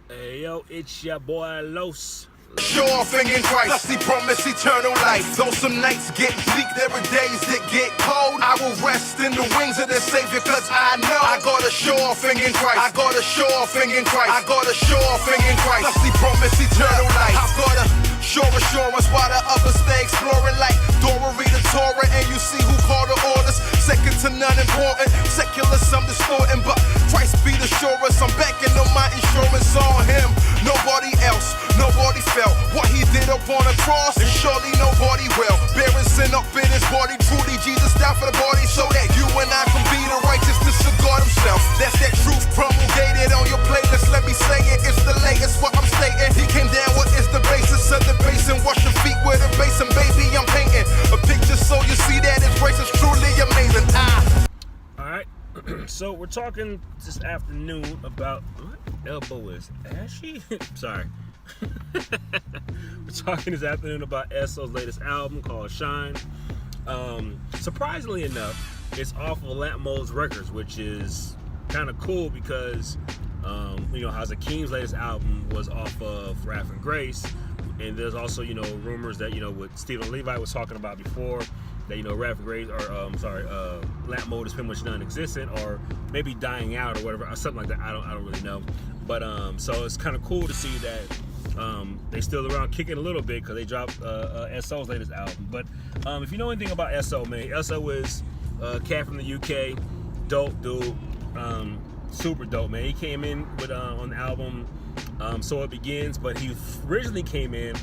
Hey yo, it's your boy Los. Show off in Christ, he promised eternal life. Though some nights get bleak, there are days that get cold. I will rest in the wings of the Savior, cause I know I gotta show off in Christ. I gotta show off in Christ. I gotta show off in Christ. Thus he promised eternal life. I've gotta show assurance while the others stay exploring, like Dora read the Torah and you see who called the orders. Second to none important, secular some distorting, but Christ be the surest. I'm backing on my insurance on him. Nobody else, nobody felt what he did up on the cross, and surely nobody will. Bearing sin up in his body, truly Jesus died for the body, so that you and I can be the righteousness of God himself. That's that truth promulgated on your playlist. Let me say it, it's the latest what I'm stating. He came down, what is the basis of the basin? Wash your feet with a basin, baby, I'm painting a picture so you see that his grace is truly amazing. Alright, so we're talking this afternoon about what elbow is ashy? Sorry. We're talking this afternoon about SO's latest album called Shine. Surprisingly enough, it's off of Lamp Modes Records, which is kind of cool because Hakeem's latest album was off of Wrath and Grace, and there's also rumors that what Stephen Levi was talking about before, that Wrath and Grace or Lamp Mode is pretty much non-existent or maybe dying out or whatever, or something like that. I don't really know, but so it's kind of cool to see that they still around kicking a little bit because they dropped SO's latest album. But if you know anything about SO, man, SO is a cat from the UK, dope dude, super dope, man. He came in with on the album So It Begins, but he originally came in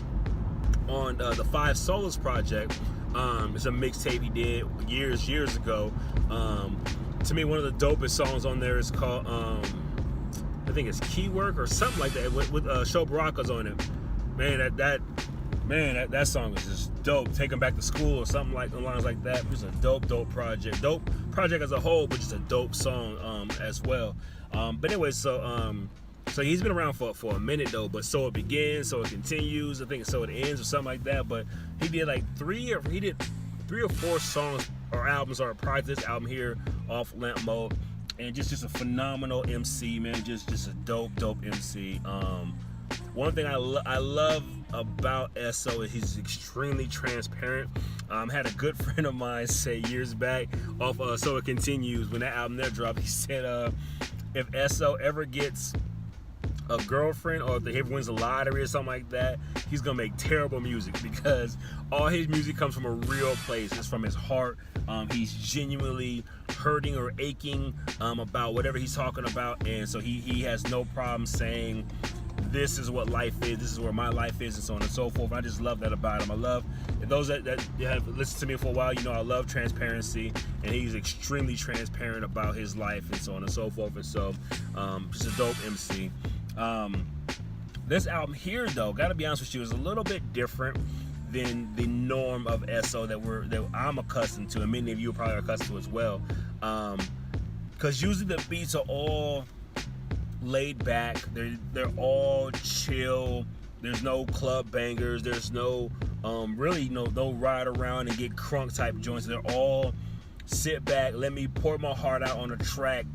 on the Five Solas project. It's a mixtape he did years ago. To me, one of the dopest songs on there is called I think it's Keywork or something like that with Show Baraka's on it. Man, that song is just dope. Take 'Em Back to School or something like the lines like that. It was a dope project. Dope project as a whole, but just a dope song as well. But anyway, so he's been around for a minute though. But So It Begins, So It Continues, I think So It Ends or something like that. But he did three or four songs or albums or prior to this album here off Lamp Mode. And just a phenomenal MC, man. Just a dope MC. One thing I love about SO is he's extremely transparent. Had a good friend of mine say years back off So It Continues, when that album there dropped, he said if SO ever gets a girlfriend or if he ever wins the lottery or something like that, he's gonna make terrible music because all his music comes from a real place. It's from his heart. He's genuinely hurting or aching about whatever he's talking about, and so he has no problem saying this is what life is, this is where my life is, and so on and so forth. I just love that about him. I love those that have listened to me for a while. I love transparency, and he's extremely transparent about his life and so on and so forth. And so just a dope MC. This album here, though, gotta be honest with you, is a little bit different than the norm of SO that I'm accustomed to, and many of you are probably accustomed to as well. Because usually the beats are all laid back, they're all chill. There's no club bangers. There's no really no ride around and get crunk type joints. They're all sit back, let me pour my heart out on a track,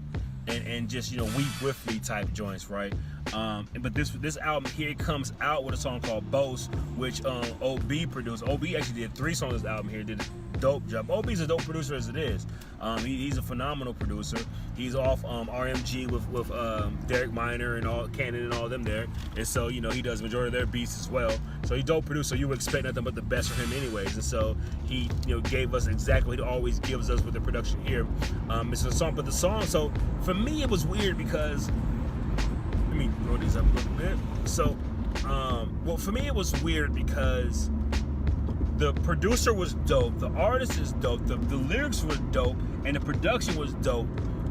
and just weep with me type joints, right? But this album here comes out with a song called Boast, which OB produced. OB actually did 3 songs on this album here. Did a dope job. OB's a dope producer as it is. He's a phenomenal producer. He's off RMG with Derek Minor and all Cannon and all them there, and so he does majority of their beats as well. So he's a dope producer. You would expect nothing but the best from him anyways, and so he gave us exactly what he always gives us with the production here. It's a song, but the song. So for me, it was weird because. Let me throw these up a little bit. So, well, for me, it was weird because the producer was dope, the artist is dope, the lyrics were dope, and the production was dope.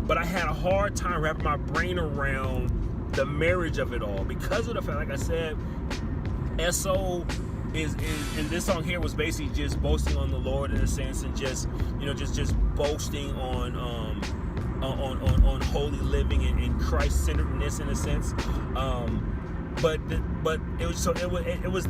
But I had a hard time wrapping my brain around the marriage of it all because of the fact, like I said, SO is and this song here was basically just boasting on the Lord in a sense, and just just boasting on holy living and Christ-centeredness in a sense. But it was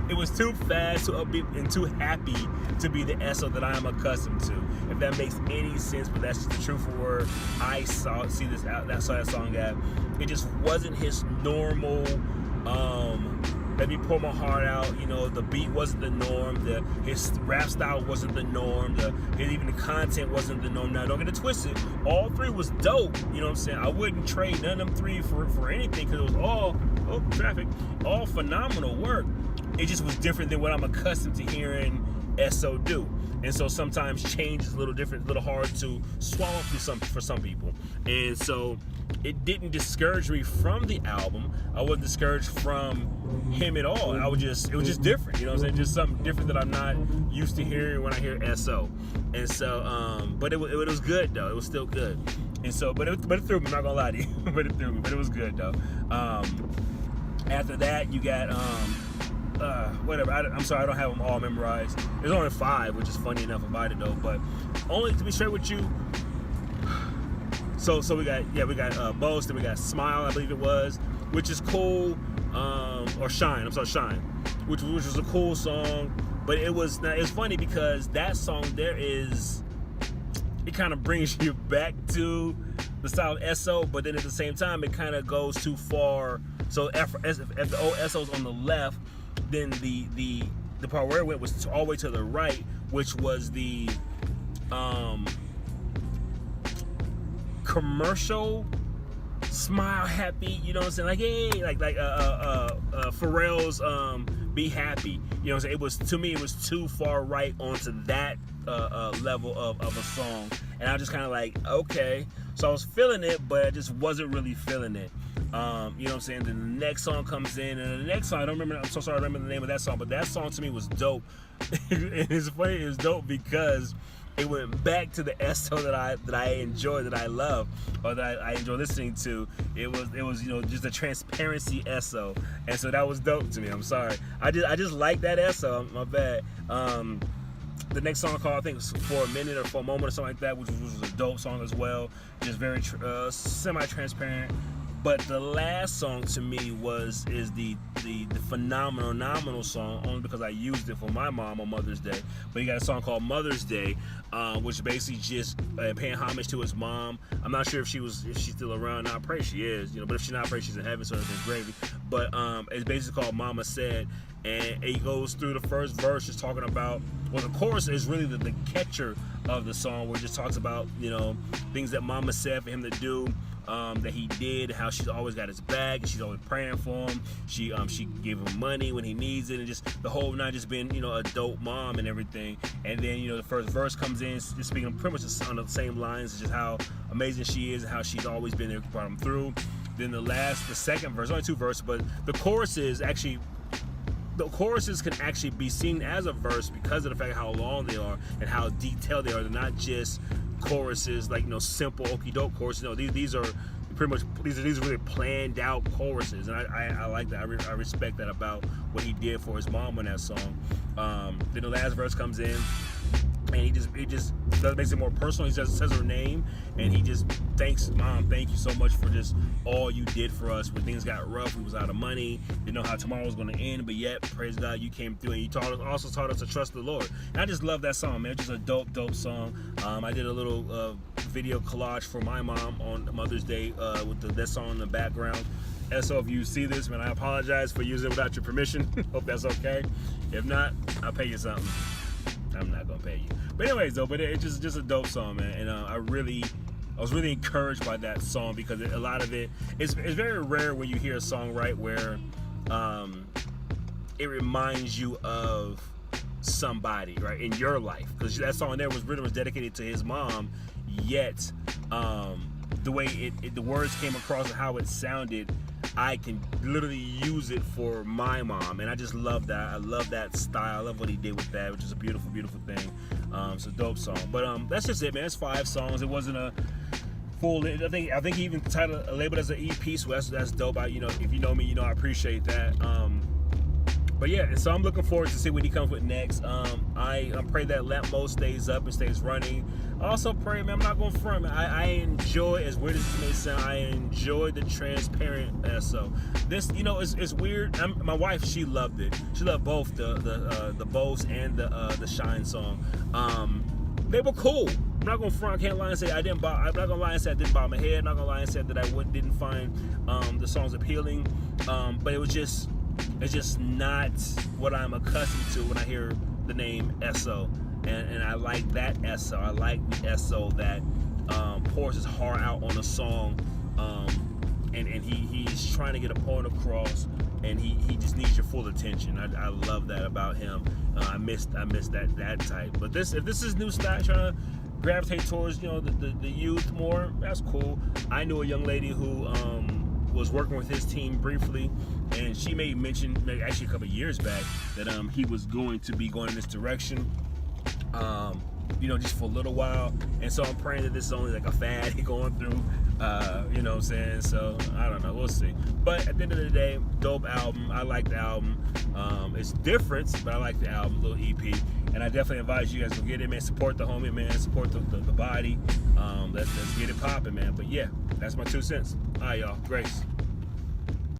it was too fast, too upbeat, and too happy to be the Esso that I am accustomed to. If that makes any sense, but that's just the truth of where I saw that song at. It just wasn't his normal. Let me pour my heart out. You know, the beat wasn't the norm. His rap style wasn't the norm. Even the content wasn't the norm. Now, don't get it twisted. All three was dope. You know what I'm saying? I wouldn't trade none of them three for anything, because it was all phenomenal work. It just was different than what I'm accustomed to hearing Esso do. And so sometimes change is a little different, a little hard to swallow for some people. And so it didn't discourage me from the album. I wasn't discouraged from him at all. It was just different. You know what I'm saying? Just something different that I'm not used to hearing when I hear Esso. And so, but it was good though. It was still good. And so, but it threw me. I'm not gonna lie to you. But it threw me. But it was good though. After that, you got whatever. I'm sorry, I don't have them all memorized. There's only 5, which is funny enough about it though. But only to be straight with you. So we got Boast, and we got Smile, I believe it was, which is cool. Or Shine. I'm sorry, Shine, which was a cool song. But it's funny because that song it kind of brings you back to the style of Esso, but then at the same time it kind of goes too far. So if the old Esso's on the left, then the part where it went was all the way to the right, which was the commercial Smile Happy, you know what I'm saying? Like, hey, like Pharrell's Be Happy. You know what I'm saying? To me, it was too far right onto that level of a song. And I was just kind of like, okay. So I was feeling it, but I just wasn't really feeling it. You know what I'm saying? Then the next song comes in, and the next song, I'm so sorry I remember the name of that song, but that song to me was dope. And it's funny, it was dope because it went back to the Esso that I enjoy, that I love, or that I enjoy listening to. It was just a transparency Esso, and so that was dope to me. I'm sorry, I just like that Esso. My bad. The next song called, I think it was For a Minute or For a Moment or something like that, which was a dope song as well. Just very semi-transparent. But the last song to me is the phenomenal song, only because I used it for my mom on Mother's Day. But he got a song called Mother's Day, which basically just paying homage to his mom. I'm not sure if she's still around. I pray she is, but if she's not, I pray she's in heaven, so everything's gravy. But it's basically called Mama Said, and it goes through the first verse, just talking about, well, the chorus is really the catcher of the song, where it just talks about things that Mama said for him to do. That he did, how she's always got his back, and she's always praying for him. She gave him money when he needs it, and just the whole night just been a dope mom and everything. And then the first verse comes in, just speaking pretty much on the same lines, just how amazing she is and how she's always been there to brought him through. Then the second verse, only 2 verses, but the choruses can actually be seen as a verse because of the fact how long they are and how detailed they are. They're not just choruses like simple okie doke choruses. No, these are pretty much these are really planned out choruses, and I like that. I respect that about what he did for his mom on that song. Then the last verse comes in, and he just makes it more personal. He just says her name, and he just thanks Mom. Thank you so much for just all you did for us when things got rough. We was out of money, didn't know how tomorrow was going to end, but yet praise God you came through, and you also taught us to trust the Lord. And I just love that song, man. It's just a dope song. I did a little video collage for my mom on Mother's Day with that song in the background. And so if you see this, man, I apologize for using it without your permission. Hope that's okay. If not, I'll pay you something. I'm not gonna pay you. But anyways, though, it's just a dope song, man. And I was really encouraged by that song because a lot of it's very rare when you hear a song, right, where it reminds you of somebody, right, in your life. Because that song there was dedicated to his mom, yet the way the words came across and how it sounded, I can literally use it for my mom, and I just love that. I love that style. I love what he did with that, which is a beautiful thing. It's a dope song. But that's just it, man. It's 5 songs. It wasn't a full. I think he even labeled it as an EP, so that's dope. If you know me, I appreciate that. But yeah, and so I'm looking forward to see what he comes with next. I pray that Let Mo stays up and stays running. I also pray, man, I'm not going to front, man. I enjoy, as weird as it may sound, I enjoy the transparent SO. This, you know, it's weird. My wife, she loved it. She loved both the Boast and the Shine song. They were cool. I'm not gonna front. I can't lie and say I didn't buy. I'm not gonna lie and say I didn't bob my head. I'm not gonna lie and say that I didn't find the songs appealing. But it's just not what I'm accustomed to when I hear the name SO. And I like that SO. I like the SO that pours his heart out on a song, and he's trying to get a point across, and he just needs your full attention. I love that about him. I miss that type. But if this is new style, trying to gravitate towards, you know, the youth more, that's cool. I knew a young lady who was working with his team briefly, and she made mention, actually a couple of years back, that he was going to be going in this direction. You know, just for a little while, and so I'm praying that this is only like a fad going through, you know what I'm saying? So I don't know, we'll see. But at the end of the day, dope album. I like the album. It's different, but I like the album, little EP, and I definitely advise you guys to get it, man. Support the homie, man. Support the body. Let's get it popping, man. But yeah, that's my 2 cents. All right, y'all. Grace.